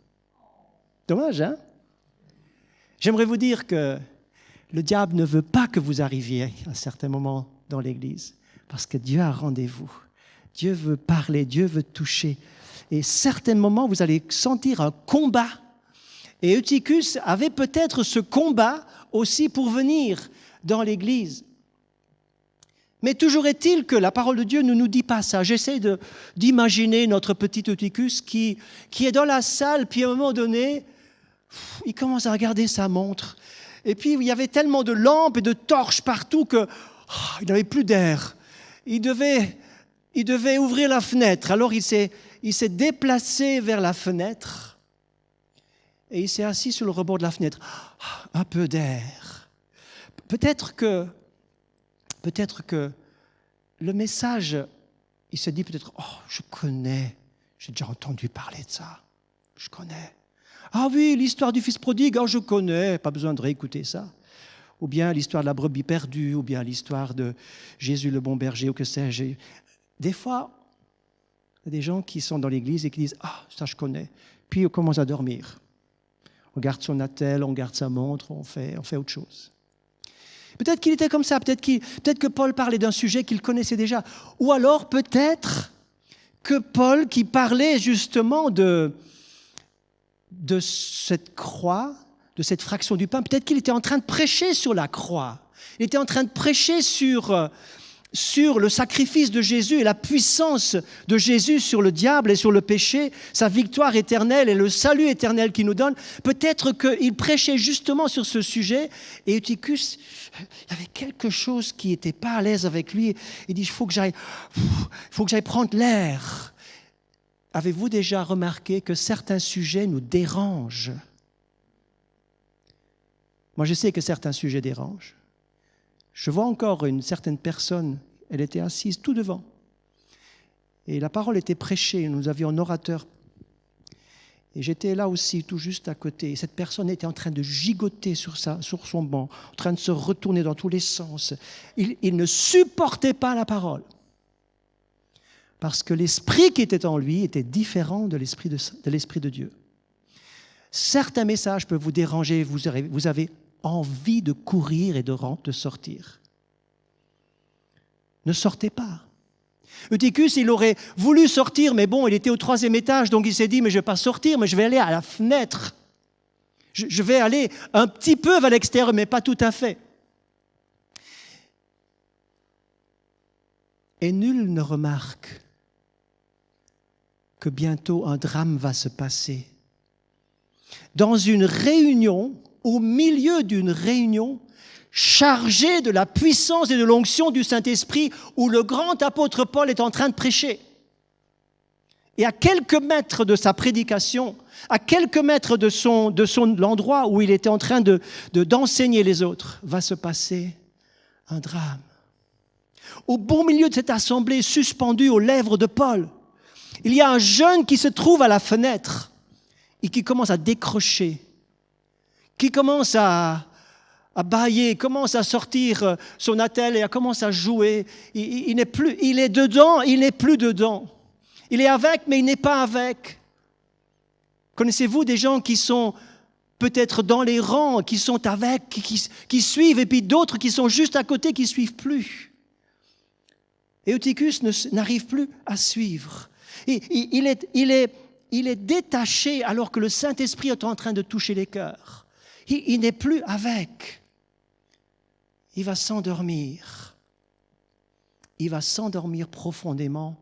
[SPEAKER 1] Dommage, hein? J'aimerais vous dire que le diable ne veut pas que vous arriviez à certains moments dans l'Église, parce que Dieu a rendez-vous. Dieu veut parler, Dieu veut toucher. Et certains moments, vous allez sentir un combat. Et Eutychus avait peut-être ce combat aussi pour venir dans l'Église. Mais toujours est-il que la parole de Dieu ne nous dit pas ça. J'essaie d'imaginer notre petit Eutychus qui est dans la salle, puis à un moment donné, il commence à regarder sa montre. Et puis il y avait tellement de lampes et de torches partout qu'il n'avait plus d'air. Il devait ouvrir la fenêtre. Alors il s'est déplacé vers la fenêtre et il s'est assis sur le rebord de la fenêtre. Un peu d'air. Peut-être que le message, il se dit peut-être, je connais, j'ai déjà entendu parler de ça, je connais. Ah oui, l'histoire du fils prodigue, je connais, pas besoin de réécouter ça. Ou bien l'histoire de la brebis perdue, ou bien l'histoire de Jésus le bon berger, ou que sais-je. Des fois, il y a des gens qui sont dans l'église et qui disent, ça je connais. Puis on commence à dormir. On garde son attel, on garde sa montre, on fait autre chose. Peut-être qu'il était comme ça, peut-être que Paul parlait d'un sujet qu'il connaissait déjà. Ou alors peut-être que Paul, qui parlait justement de cette croix, de cette fraction du pain, peut-être qu'il était en train de prêcher sur la croix. Il était en train de prêcher sur le sacrifice de Jésus et la puissance de Jésus sur le diable et sur le péché, sa victoire éternelle et le salut éternel qu'il nous donne. Peut-être qu'il prêchait justement sur ce sujet et Eutychus, il y avait quelque chose qui n'était pas à l'aise avec lui. Il dit, il faut que j'aille prendre l'air. Avez-vous déjà remarqué que certains sujets nous dérangent? Moi, je sais que certains sujets dérangent. Je vois encore une certaine personne, elle était assise tout devant. Et la parole était prêchée, nous avions un orateur. Et j'étais là aussi, tout juste à côté. Et cette personne était en train de gigoter sur son banc, en train de se retourner dans tous les sens. Il ne supportait pas la parole. Parce que l'esprit qui était en lui était différent de l'esprit de Dieu. Certains messages peuvent vous déranger, vous avez envie de courir et de sortir. Ne sortez pas. Eutychus, il aurait voulu sortir, mais bon, il était au 3e étage, donc il s'est dit, mais je ne vais pas sortir, mais je vais aller à la fenêtre. Je vais aller un petit peu vers l'extérieur, mais pas tout à fait. Et nul ne remarque que bientôt un drame va se passer. Dans une réunion, au milieu d'une réunion, chargée de la puissance et de l'onction du Saint-Esprit, où le grand apôtre Paul est en train de prêcher. Et à quelques mètres de sa prédication, à quelques mètres de l'endroit où il était en train d'enseigner les autres, va se passer un drame. Au beau milieu de cette assemblée, suspendue aux lèvres de Paul, il y a un jeune qui se trouve à la fenêtre et qui commence à décrocher, qui commence à bâiller, commence à sortir son attelle et commence à jouer. Il est dedans, il n'est plus dedans. Il est avec, mais il n'est pas avec. Connaissez-vous des gens qui sont peut-être dans les rangs, qui sont avec, qui suivent, et puis d'autres qui sont juste à côté, qui ne suivent plus. Et Eutychus n'arrive plus à suivre. Il est détaché alors que le Saint-Esprit est en train de toucher les cœurs. Il n'est plus avec. Il va s'endormir. Il va s'endormir profondément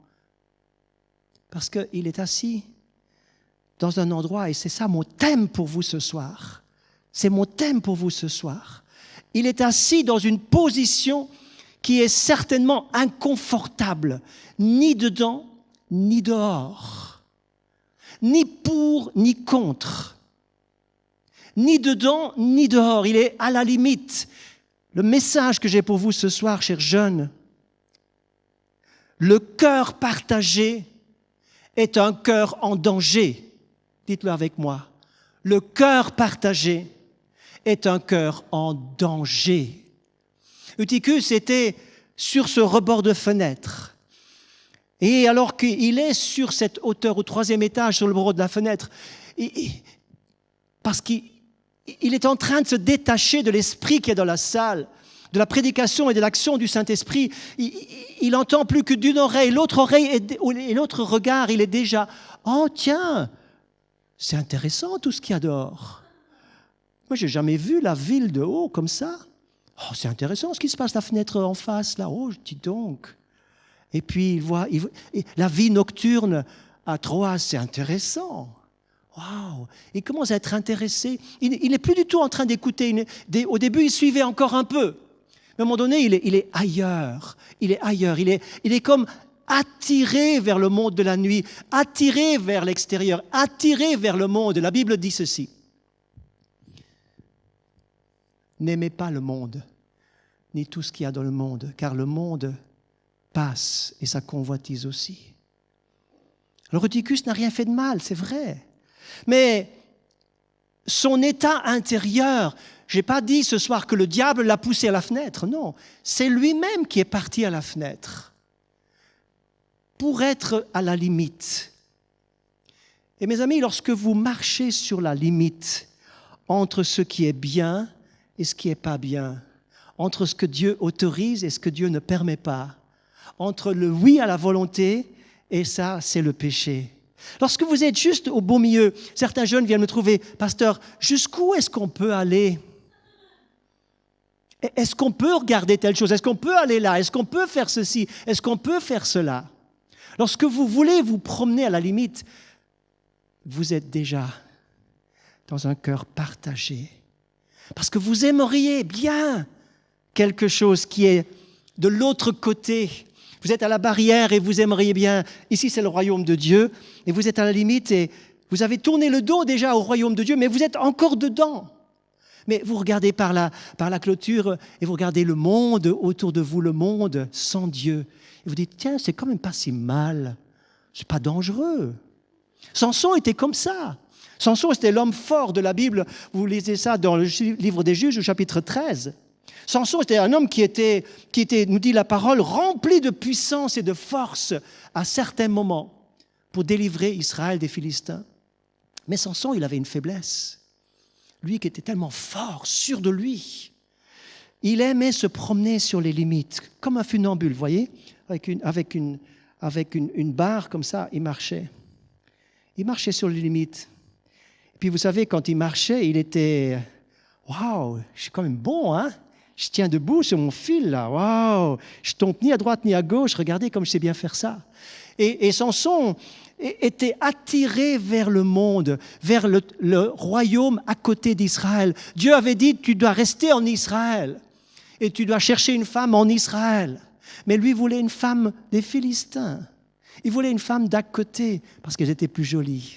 [SPEAKER 1] parce qu'il est assis dans un endroit, et c'est ça mon thème pour vous ce soir. C'est mon thème pour vous ce soir. Il est assis dans une position qui est certainement inconfortable, ni dedans, ni dehors, ni pour, ni contre. Ni dedans, ni dehors. Il est à la limite. Le message que j'ai pour vous ce soir, chers jeunes, le cœur partagé est un cœur en danger. Dites-le avec moi. Le cœur partagé est un cœur en danger. Eutychus était sur ce rebord de fenêtre. Et alors qu'il est sur cette hauteur, au 3e étage, sur le bord de la fenêtre, parce qu'il est en train de se détacher de l'esprit qui est dans la salle, de la prédication et de l'action du Saint-Esprit. Il n'entend plus que d'une oreille. L'autre oreille et l'autre regard, il est déjà « Oh tiens, c'est intéressant tout ce qu'il y a dehors. Moi, je n'ai jamais vu la ville de haut comme ça. Oh, c'est intéressant ce qui se passe, la fenêtre en face, là. Oh, dis donc. Et puis, il voit la vie nocturne à Troas, c'est intéressant. Waouh! Il commence à être intéressé. Il n'est plus du tout en train d'écouter. Au début, il suivait encore un peu. Mais à un moment donné, il est ailleurs. Il est ailleurs. Il est comme attiré vers le monde de la nuit, attiré vers l'extérieur, attiré vers le monde. La Bible dit ceci. N'aimez pas le monde, ni tout ce qu'il y a dans le monde, car le monde passe et sa convoitise aussi. Alors Eutychus n'a rien fait de mal, c'est vrai. Mais son état intérieur, je n'ai pas dit ce soir que le diable l'a poussé à la fenêtre, non. C'est lui-même qui est parti à la fenêtre pour être à la limite. Et mes amis, lorsque vous marchez sur la limite entre ce qui est bien et ce qui n'est pas bien, entre ce que Dieu autorise et ce que Dieu ne permet pas, entre le oui à la volonté Et ça, c'est le péché. Lorsque vous êtes juste au beau milieu, certains jeunes viennent me trouver, pasteur, jusqu'où est-ce qu'on peut aller? Est-ce qu'on peut regarder telle chose? Est-ce qu'on peut aller là? Est-ce qu'on peut faire ceci? Est-ce qu'on peut faire cela? Lorsque vous voulez vous promener à la limite, vous êtes déjà dans un cœur partagé. Parce que vous aimeriez bien quelque chose qui est de l'autre côté. Vous êtes à la barrière et vous aimeriez bien. Ici, c'est le royaume de Dieu. Et vous êtes à la limite et vous avez tourné le dos déjà au royaume de Dieu, mais vous êtes encore dedans. Mais vous regardez par la clôture et vous regardez le monde autour de vous, le monde sans Dieu. Et vous dites, tiens, c'est quand même pas si mal. C'est pas dangereux. Samson était comme ça. Samson, c'était l'homme fort de la Bible. Vous lisez ça dans le livre des Juges, au chapitre 13. Samson, c'était un homme qui était, nous dit la parole, rempli de puissance et de force à certains moments pour délivrer Israël des Philistins. Mais Samson, il avait une faiblesse. Lui qui était tellement fort, sûr de lui, il aimait se promener sur les limites, comme un funambule, vous voyez, avec une barre comme ça, il marchait. Il marchait sur les limites. Et puis vous savez, quand il marchait, il était « Waouh, je suis quand même bon, hein ?» Je tiens debout sur mon fil, là. Waouh! Je tombe ni à droite ni à gauche. Regardez comme je sais bien faire ça. Et Samson était attiré vers le monde, vers le royaume à côté d'Israël. Dieu avait dit, tu dois rester en Israël et tu dois chercher une femme en Israël. Mais lui voulait une femme des Philistins. Il voulait une femme d'à côté parce qu'elles étaient plus jolies.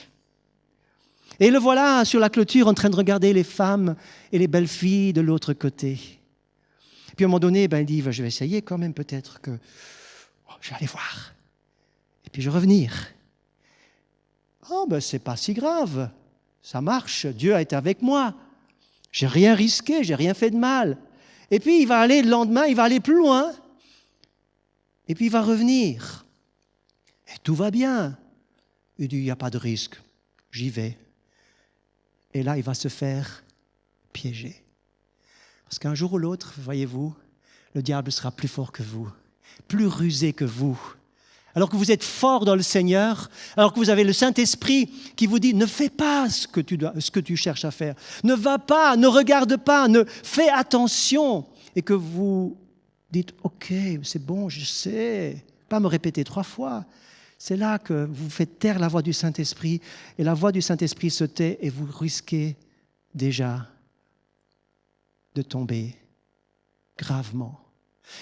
[SPEAKER 1] Et le voilà sur la clôture en train de regarder les femmes et les belles filles de l'autre côté. Puis à un moment donné, il dit, je vais essayer quand même peut-être que je vais aller voir. Et puis je vais revenir. C'est pas si grave. Ça marche. Dieu a été avec moi. J'ai rien risqué, j'ai rien fait de mal. Et puis il va aller le lendemain, il va aller plus loin. Et puis il va revenir. Et tout va bien. Il dit, il n'y a pas de risque. J'y vais. Et là, il va se faire piéger. Parce qu'un jour ou l'autre, voyez-vous, le diable sera plus fort que vous, plus rusé que vous. Alors que vous êtes fort dans le Seigneur, alors que vous avez le Saint-Esprit qui vous dit, ne fais pas ce que tu cherches à faire. Ne va pas, ne regarde pas, fais attention. Et que vous dites, ok, c'est bon, je sais, pas me répéter 3 fois. C'est là que vous faites taire la voix du Saint-Esprit et la voix du Saint-Esprit se tait et vous risquez déjà de tomber gravement.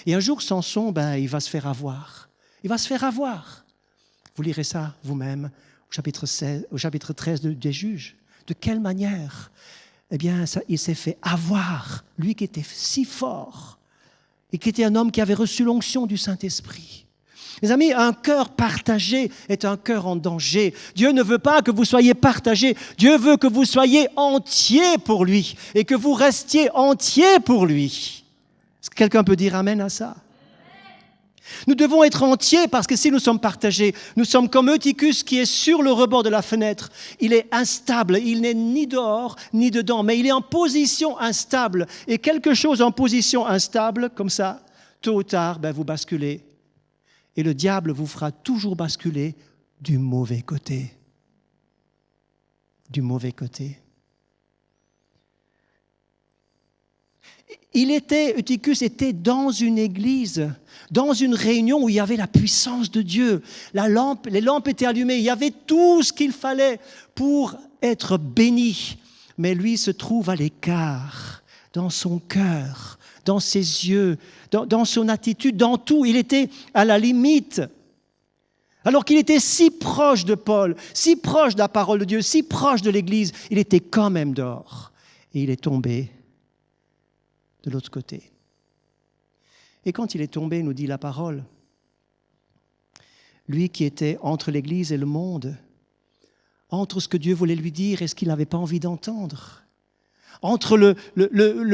[SPEAKER 1] Et un jour, Samson, il va se faire avoir. Il va se faire avoir. Vous lirez ça vous-même au chapitre 13 des Juges. De quelle manière? Eh bien, il s'est fait avoir, lui qui était si fort et qui était un homme qui avait reçu l'onction du Saint-Esprit. Mes amis, un cœur partagé est un cœur en danger. Dieu ne veut pas que vous soyez partagés. Dieu veut que vous soyez entiers pour lui et que vous restiez entiers pour lui. Est-ce que quelqu'un peut dire amen à ça? Nous devons être entiers parce que si nous sommes partagés, nous sommes comme Eutychus qui est sur le rebord de la fenêtre. Il est instable, il n'est ni dehors ni dedans, mais il est en position instable. Et quelque chose en position instable, comme ça, tôt ou tard, vous basculez. Et le diable vous fera toujours basculer du mauvais côté. Du mauvais côté. Eutychus était dans une église, dans une réunion où il y avait la puissance de Dieu. Les lampes étaient allumées, il y avait tout ce qu'il fallait pour être béni. Mais lui se trouve à l'écart, dans son cœur, dans ses yeux, dans son attitude, dans tout. Il était à la limite. Alors qu'il était si proche de Paul, si proche de la parole de Dieu, si proche de l'Église, il était quand même dehors. Et il est tombé de l'autre côté. Et quand il est tombé, nous dit la parole, lui qui était entre l'Église et le monde, entre ce que Dieu voulait lui dire et ce qu'il n'avait pas envie d'entendre, entre le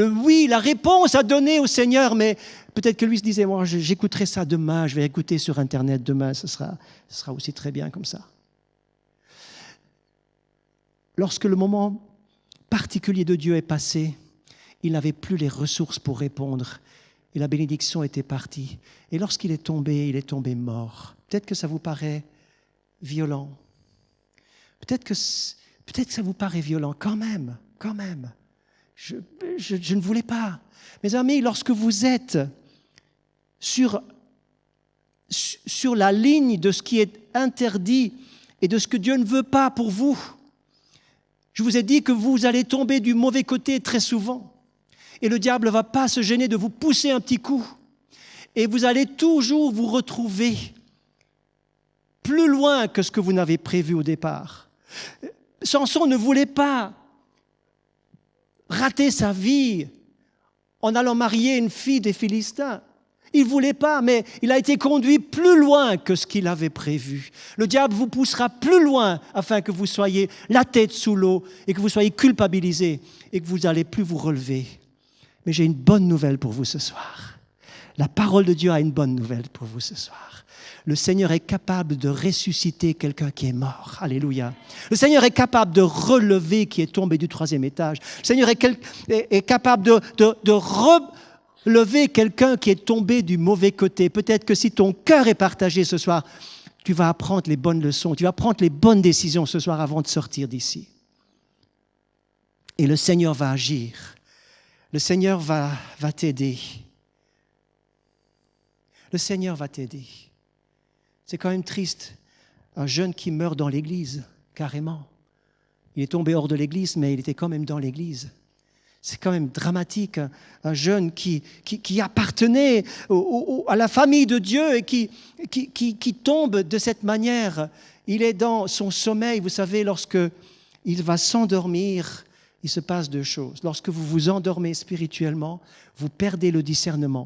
[SPEAKER 1] oui, la réponse à donner au Seigneur, mais peut-être que lui se disait, moi, j'écouterai ça demain, je vais écouter sur Internet demain, ce sera aussi très bien comme ça. Lorsque le moment particulier de Dieu est passé, il n'avait plus les ressources pour répondre et la bénédiction était partie. Et lorsqu'il est tombé mort. Peut-être que ça vous paraît violent. Peut-être que ça vous paraît violent, quand même. Je ne voulais pas. Mes amis, lorsque vous êtes sur la ligne de ce qui est interdit et de ce que Dieu ne veut pas pour vous, je vous ai dit que vous allez tomber du mauvais côté très souvent. Et le diable ne va pas se gêner de vous pousser un petit coup. Et vous allez toujours vous retrouver plus loin que ce que vous n'avez prévu au départ. Samson ne voulait pas rater sa vie en allant marier une fille des Philistins. Il ne voulait pas, mais il a été conduit plus loin que ce qu'il avait prévu. Le diable vous poussera plus loin afin que vous soyez la tête sous l'eau et que vous soyez culpabilisés et que vous n'allez plus vous relever. Mais j'ai une bonne nouvelle pour vous ce soir. La parole de Dieu a une bonne nouvelle pour vous ce soir. Le Seigneur est capable de ressusciter quelqu'un qui est mort. Alléluia. Le Seigneur est capable de relever qui est tombé du 3e étage. Le Seigneur est capable de relever quelqu'un qui est tombé du mauvais côté. Peut-être que si ton cœur est partagé ce soir, tu vas apprendre les bonnes leçons, tu vas prendre les bonnes décisions ce soir avant de sortir d'ici. Et le Seigneur va agir. Le Seigneur va t'aider. Le Seigneur va t'aider. C'est quand même triste, un jeune qui meurt dans l'église, carrément. Il est tombé hors de l'église, mais il était quand même dans l'église. C'est quand même dramatique, un jeune qui appartenait à la famille de Dieu et qui tombe de cette manière. Il est dans son sommeil. Vous savez, lorsque il va s'endormir, il se passe 2 choses. Lorsque vous vous endormez spirituellement, vous perdez le discernement.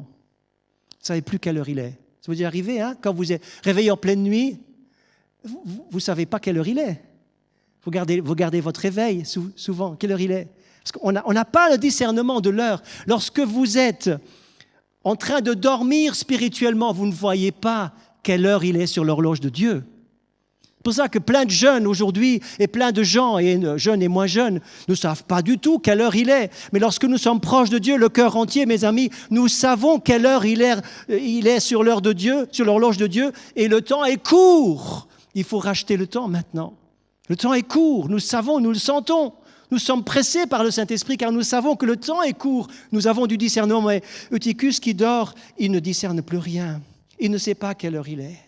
[SPEAKER 1] Vous ne savez plus quelle heure il est. Ça vous est arrivé, hein? Quand vous êtes réveillé en pleine nuit, vous ne savez pas quelle heure il est. Vous gardez votre réveil souvent, quelle heure il est. Parce qu'on n'a pas le discernement de l'heure. Lorsque vous êtes en train de dormir spirituellement, vous ne voyez pas quelle heure il est sur l'horloge de Dieu. C'est pour ça que plein de jeunes aujourd'hui, et plein de gens, et jeunes et moins jeunes, ne savent pas du tout quelle heure il est. Mais lorsque nous sommes proches de Dieu, le cœur entier, mes amis, nous savons quelle heure il est sur l'heure de Dieu, sur l'horloge de Dieu, et le temps est court. Il faut racheter le temps maintenant. Le temps est court, nous savons, nous le sentons. Nous sommes pressés par le Saint-Esprit car nous savons que le temps est court. Nous avons du discernement, mais Eutychus qui dort, il ne discerne plus rien. Il ne sait pas quelle heure il est.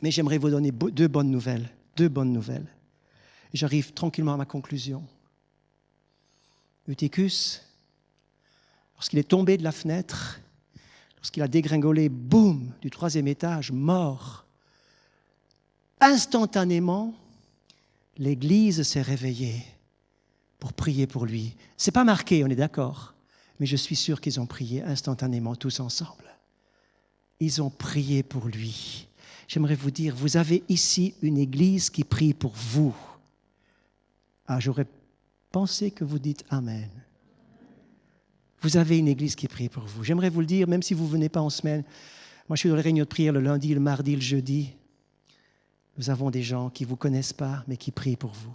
[SPEAKER 1] Mais j'aimerais vous donner 2 bonnes nouvelles. 2 bonnes nouvelles. J'arrive tranquillement à ma conclusion. Eutychus, lorsqu'il est tombé de la fenêtre, lorsqu'il a dégringolé, boum, du 3e étage, mort, instantanément, l'Église s'est réveillée pour prier pour lui. Ce n'est pas marqué, on est d'accord, mais je suis sûr qu'ils ont prié instantanément, tous ensemble. Ils ont prié pour lui. J'aimerais vous dire, vous avez ici une Église qui prie pour vous. Ah, j'aurais pensé que vous dites Amen. Vous avez une Église qui prie pour vous. J'aimerais vous le dire, même si vous ne venez pas en semaine. Moi, je suis dans les réunions de prière le lundi, le mardi, le jeudi. Nous avons des gens qui ne vous connaissent pas, mais qui prient pour vous.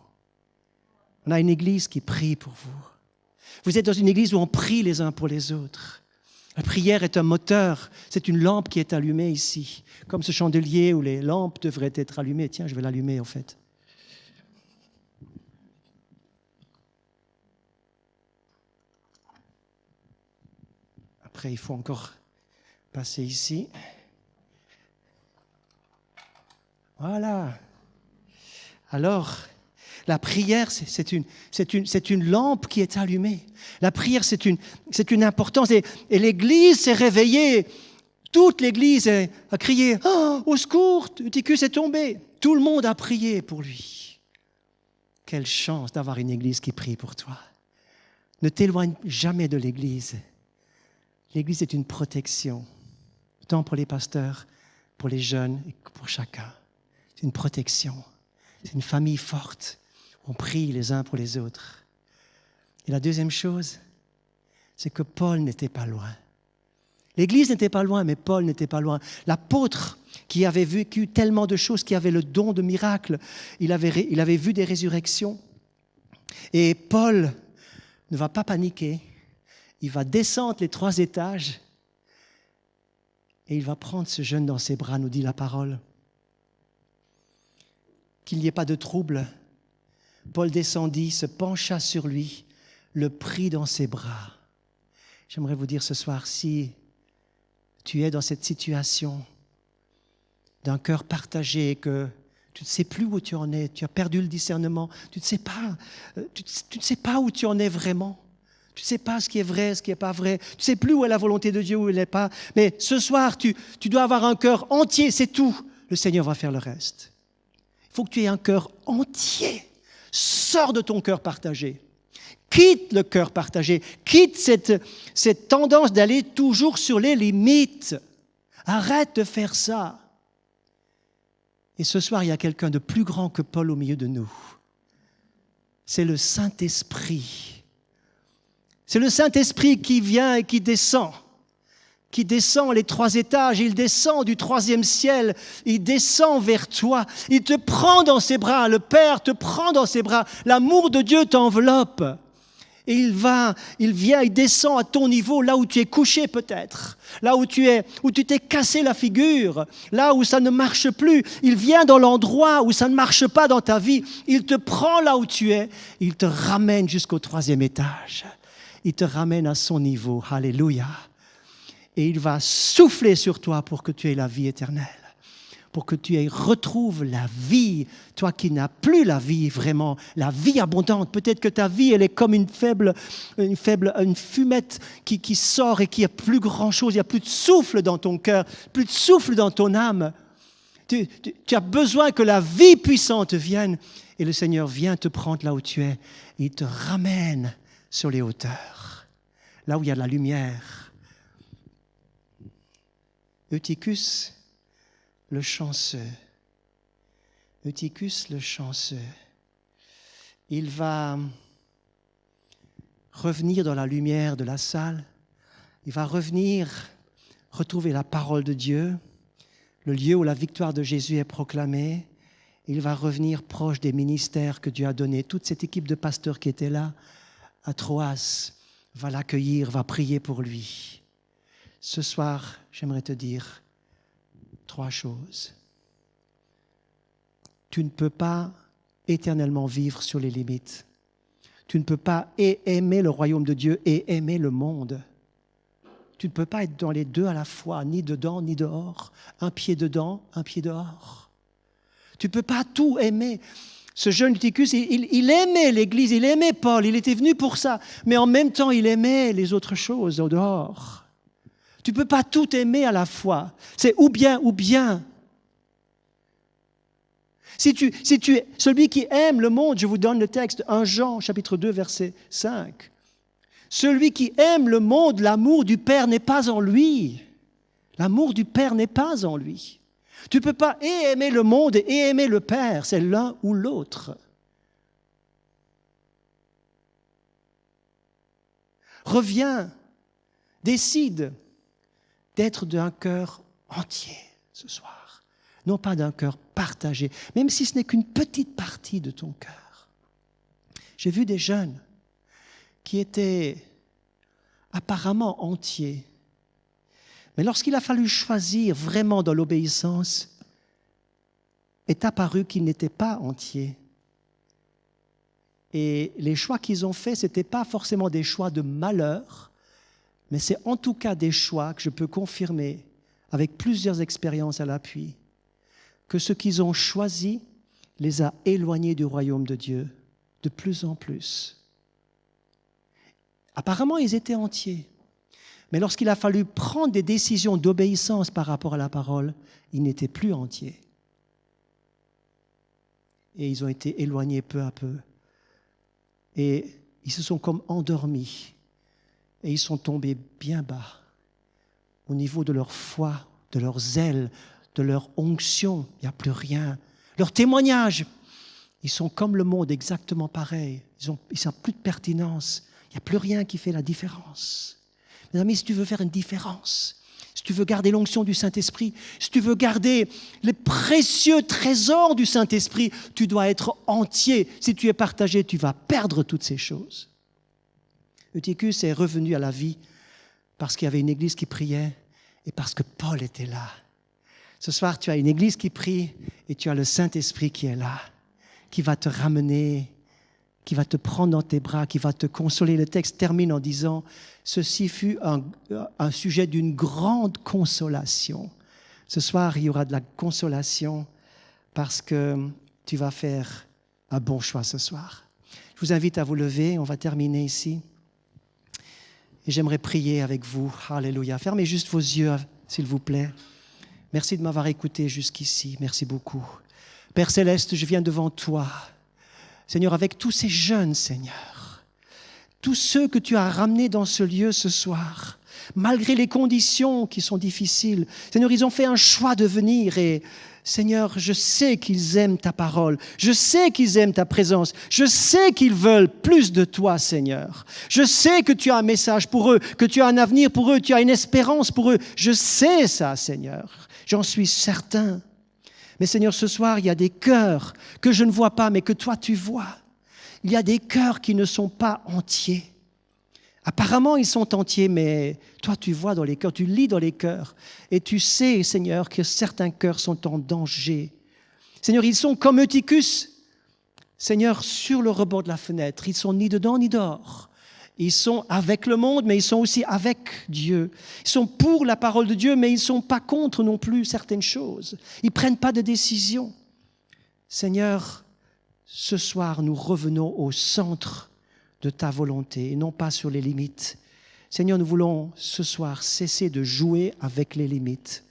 [SPEAKER 1] On a une Église qui prie pour vous. Vous êtes dans une Église où on prie les uns pour les autres. La prière est un moteur, c'est une lampe qui est allumée ici, comme ce chandelier où les lampes devraient être allumées. Tiens, je vais l'allumer en fait. Après, il faut encore passer ici. Voilà. Alors, la prière, c'est une lampe qui est allumée. La prière, c'est une importance. Et l'Église s'est réveillée. Toute l'Église a crié « Oh, au secours, Eutychus est tombé !» Tout le monde a prié pour lui. Quelle chance d'avoir une Église qui prie pour toi. Ne t'éloigne jamais de l'Église. L'Église est une protection, tant pour les pasteurs, pour les jeunes et pour chacun. C'est une protection. C'est une famille forte. On prie les uns pour les autres. Et la deuxième chose, c'est que Paul n'était pas loin. L'Église n'était pas loin, mais Paul n'était pas loin. L'apôtre qui avait vécu tellement de choses, qui avait le don de miracle, il avait vu des résurrections. Et Paul ne va pas paniquer. Il va descendre les 3 étages et il va prendre ce jeune dans ses bras, nous dit la parole. qu'il n'y ait pas de trouble. Paul descendit, se pencha sur lui, le prit dans ses bras. J'aimerais vous dire ce soir, si tu es dans cette situation d'un cœur partagé, que tu ne sais plus où tu en es, tu as perdu le discernement, tu ne sais pas où tu en es vraiment. Tu ne sais pas ce qui est vrai, ce qui n'est pas vrai. Tu ne sais plus où est la volonté de Dieu, où elle n'est pas. Mais ce soir, tu dois avoir un cœur entier, c'est tout. Le Seigneur va faire le reste. Il faut que tu aies un cœur entier. Sors de ton cœur partagé. Quitte le cœur partagé. Quitte cette tendance d'aller toujours sur les limites. Arrête de faire ça. Et ce soir, il y a quelqu'un de plus grand que Paul au milieu de nous. C'est le Saint-Esprit. C'est le Saint-Esprit qui vient et qui descend les 3 étages, il descend du 3e ciel, il descend vers toi, il te prend dans ses bras, le Père te prend dans ses bras, l'amour de Dieu t'enveloppe. Et il vient, il descend à ton niveau, là où tu es couché peut-être, là où tu t'es cassé la figure, là où ça ne marche plus. Il vient dans l'endroit où ça ne marche pas dans ta vie, il te prend là où tu es, il te ramène jusqu'au 3e étage. Il te ramène à son niveau. Alléluia. Et il va souffler sur toi pour que tu aies la vie éternelle, pour que tu retrouves la vie, toi qui n'as plus la vie vraiment, la vie abondante. Peut-être que ta vie, elle est comme une fumette qui sort et qui a plus grand-chose. Il n'y a plus de souffle dans ton cœur, plus de souffle dans ton âme. Tu as besoin que la vie puissante vienne. Et le Seigneur vient te prendre là où tu es. Il te ramène sur les hauteurs, là où il y a de la lumière. Eutychus, le chanceux. Eutychus, le chanceux. Il va revenir dans la lumière de la salle. Il va revenir retrouver la parole de Dieu, le lieu où la victoire de Jésus est proclamée. Il va revenir proche des ministères que Dieu a donnés. Toute cette équipe de pasteurs qui était là, à Troas, va l'accueillir, va prier pour lui. Ce soir, j'aimerais te dire 3 choses. Tu ne peux pas éternellement vivre sur les limites. Tu ne peux pas aimer le royaume de Dieu et aimer le monde. Tu ne peux pas être dans les deux à la fois, ni dedans, ni dehors. Un pied dedans, un pied dehors. Tu ne peux pas tout aimer. Ce jeune Eutychus, il aimait l'Église, il aimait Paul, il était venu pour ça. Mais en même temps, il aimait les autres choses au dehors. Tu ne peux pas tout aimer à la fois. C'est ou bien, ou bien. Si tu es celui qui aime le monde, je vous donne le texte, 1 Jean, chapitre 2, verset 5. Celui qui aime le monde, l'amour du Père n'est pas en lui. L'amour du Père n'est pas en lui. Tu ne peux pas et aimer le monde et aimer le Père, c'est l'un ou l'autre. Reviens, décide d'être d'un cœur entier ce soir, non pas d'un cœur partagé, même si ce n'est qu'une petite partie de ton cœur. J'ai vu des jeunes qui étaient apparemment entiers, mais lorsqu'il a fallu choisir vraiment dans l'obéissance, est apparu qu'ils n'étaient pas entiers. Et les choix qu'ils ont faits, ce n'étaient pas forcément des choix de malheur, mais c'est en tout cas des choix que je peux confirmer avec plusieurs expériences à l'appui, que ce qu'ils ont choisi les a éloignés du royaume de Dieu de plus en plus. Apparemment, ils étaient entiers. Mais lorsqu'il a fallu prendre des décisions d'obéissance par rapport à la parole, ils n'étaient plus entiers. Et ils ont été éloignés peu à peu. Et ils se sont comme endormis. Et ils sont tombés bien bas au niveau de leur foi, de leur zèle, de leur onction. Il n'y a plus rien. Leurs témoignages, ils sont comme le monde, exactement pareil. Ils n'ont plus de pertinence. Il n'y a plus rien qui fait la différence. Mes amis, si tu veux faire une différence, si tu veux garder l'onction du Saint-Esprit, si tu veux garder les précieux trésors du Saint-Esprit, tu dois être entier. Si tu es partagé, tu vas perdre toutes ces choses. Eutychus est revenu à la vie parce qu'il y avait une église qui priait et parce que Paul était là. Ce soir, tu as une église qui prie et tu as le Saint-Esprit qui est là. qui va te ramener, qui va te prendre dans tes bras, qui va te consoler. Le texte termine en disant « Ceci fut un sujet d'une grande consolation ». Ce soir, il y aura de la consolation parce que tu vas faire un bon choix ce soir. Je vous invite à vous lever, on va terminer ici. Et j'aimerais prier avec vous. Alléluia. Fermez juste vos yeux, s'il vous plaît. Merci de m'avoir écouté jusqu'ici. Merci beaucoup. Père Céleste, je viens devant toi. Seigneur, avec tous ces jeunes, Seigneur, tous ceux que tu as ramenés dans ce lieu ce soir, malgré les conditions qui sont difficiles, Seigneur, ils ont fait un choix de venir et Seigneur, je sais qu'ils aiment ta parole, je sais qu'ils aiment ta présence, je sais qu'ils veulent plus de toi, Seigneur. Je sais que tu as un message pour eux, que tu as un avenir pour eux, tu as une espérance pour eux. Je sais ça, Seigneur, j'en suis certain. Mais Seigneur, ce soir, il y a des cœurs que je ne vois pas, mais que toi, tu vois. Il y a des cœurs qui ne sont pas entiers. Apparemment, ils sont entiers, mais toi, tu vois dans les cœurs, tu lis dans les cœurs. Et tu sais, Seigneur, que certains cœurs sont en danger. Seigneur, ils sont comme Eutychus, Seigneur, sur le rebord de la fenêtre. Ils sont ni dedans ni dehors. Ils sont avec le monde, mais ils sont aussi avec Dieu. Ils sont pour la parole de Dieu, mais ils ne sont pas contre non plus certaines choses. Ils ne prennent pas de décision. Seigneur, ce soir, nous revenons au centre de ta volonté et non pas sur les limites. Seigneur, nous voulons ce soir cesser de jouer avec les limites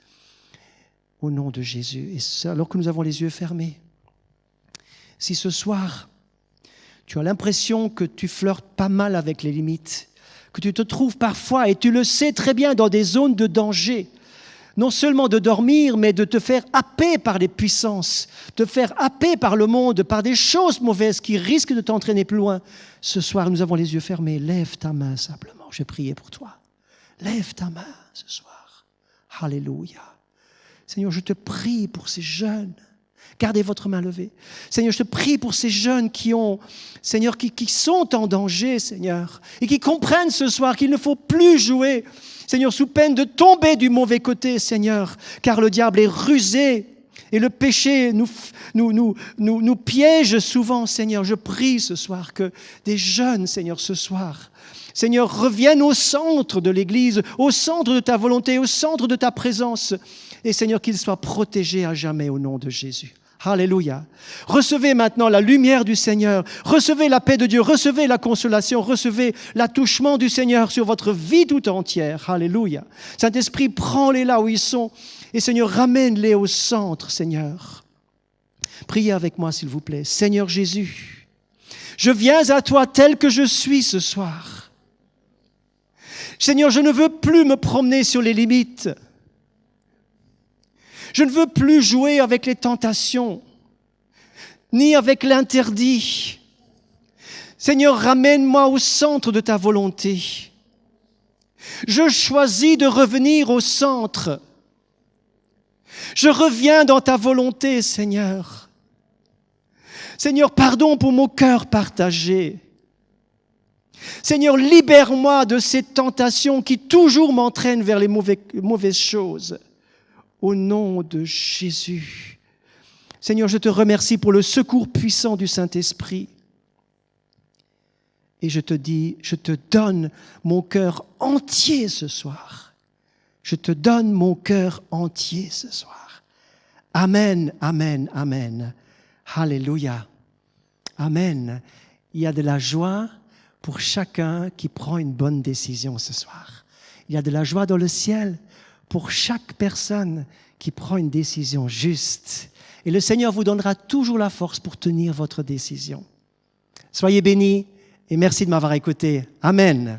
[SPEAKER 1] au nom de Jésus. Et alors que nous avons les yeux fermés, si ce soir, tu as l'impression que tu flirtes pas mal avec les limites, que tu te trouves parfois, et tu le sais très bien, dans des zones de danger, non seulement de dormir, mais de te faire happer par les puissances, te faire happer par le monde, par des choses mauvaises qui risquent de t'entraîner plus loin. Ce soir, nous avons les yeux fermés. Lève ta main simplement. Je vais prier pour toi. Lève ta main ce soir. Alléluia. Seigneur, je te prie pour ces jeunes. Gardez votre main levée. Seigneur, je te prie pour ces jeunes qui sont en danger, Seigneur, et qui comprennent ce soir qu'il ne faut plus jouer, Seigneur, sous peine de tomber du mauvais côté, Seigneur, car le diable est rusé et le péché nous piège souvent, Seigneur. Je prie ce soir que des jeunes, Seigneur, ce soir, Seigneur, reviennent au centre de l'Église, au centre de ta volonté, au centre de ta présence, et Seigneur, qu'ils soient protégés à jamais au nom de Jésus. Alléluia. Recevez maintenant la lumière du Seigneur, recevez la paix de Dieu, recevez la consolation, recevez l'attouchement du Seigneur sur votre vie tout entière. Alléluia. Saint-Esprit, prends-les là où ils sont et Seigneur, ramène-les au centre, Seigneur. Priez avec moi, s'il vous plaît. Seigneur Jésus, je viens à toi tel que je suis ce soir. Seigneur, je ne veux plus me promener sur les limites. Je ne veux plus jouer avec les tentations, ni avec l'interdit. Seigneur, ramène-moi au centre de ta volonté. Je choisis de revenir au centre. Je reviens dans ta volonté, Seigneur. Seigneur, pardon pour mon cœur partagé. Seigneur, libère-moi de ces tentations qui toujours m'entraînent vers les mauvaises choses. Au nom de Jésus. Seigneur, je te remercie pour le secours puissant du Saint-Esprit. Et je te dis, je te donne mon cœur entier ce soir. Je te donne mon cœur entier ce soir. Amen, amen, amen. Alléluia. Amen. Il y a de la joie pour chacun qui prend une bonne décision ce soir. Il y a de la joie dans le ciel pour chaque personne qui prend une décision juste. Et le Seigneur vous donnera toujours la force pour tenir votre décision. Soyez bénis et merci de m'avoir écouté. Amen.